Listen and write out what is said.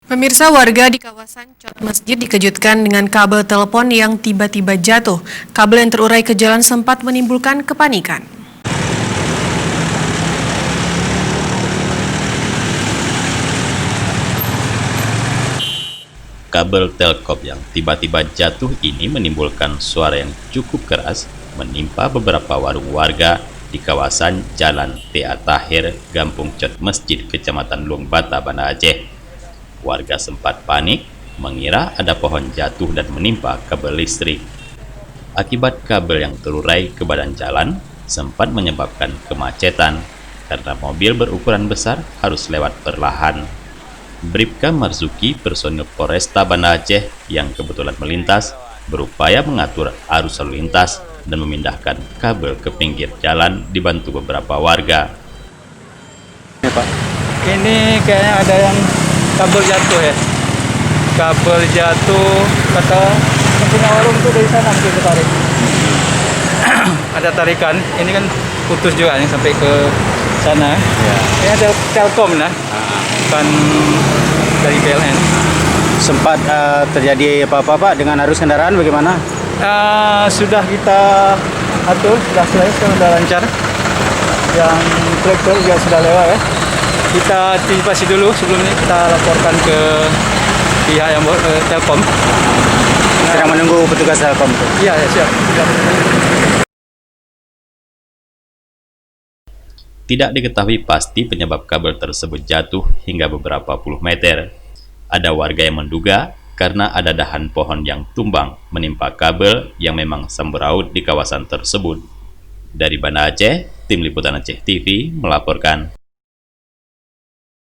Pemirsa, warga di kawasan Cot Masjid dikejutkan dengan kabel telepon yang tiba-tiba jatuh. Kabel yang terurai ke jalan sempat menimbulkan kepanikan. Kabel Telkom yang tiba-tiba jatuh ini menimbulkan suara yang cukup keras menimpa beberapa warung warga di kawasan Jalan T.A. Tahir, Gampung Cot Masjid, Kecamatan Luang Bata, Banda Aceh. Warga sempat panik mengira ada pohon jatuh dan menimpa kabel listrik. Akibat kabel yang terurai ke badan jalan sempat menyebabkan kemacetan karena mobil berukuran besar harus lewat perlahan. Bribka Marzuki, personil Polresta Banda Aceh yang kebetulan melintas, berupaya mengatur arus lalu lintas dan memindahkan kabel ke pinggir jalan dibantu beberapa warga. Ya, Pak. Ini kayaknya ada yang kabel jatuh ya. Kabel jatuh, kata yang punya warung itu dari sana mungkin ketarik. Ada tarikan, ini kan putus juga nih sampai ke sana. Ya. Ini ada Telkom nah, bukan dari PLN. Sempat terjadi apa-apa Pak dengan arus kendaraan bagaimana? Sudah kita atur, sudah selesai, sudah lancar. Yang traktor juga sudah lewat ya. Kita antisipasi dulu sebelum ini kita laporkan ke pihak yang Telkom. Sedang menunggu petugas Telkom. Iya, ya, siap. Tidak diketahui pasti penyebab kabel tersebut jatuh hingga beberapa puluh meter. Ada warga yang menduga karena ada dahan pohon yang tumbang menimpa kabel yang memang sembraut di kawasan tersebut. Dari Banda Aceh, Tim Liputan Aceh TV melaporkan.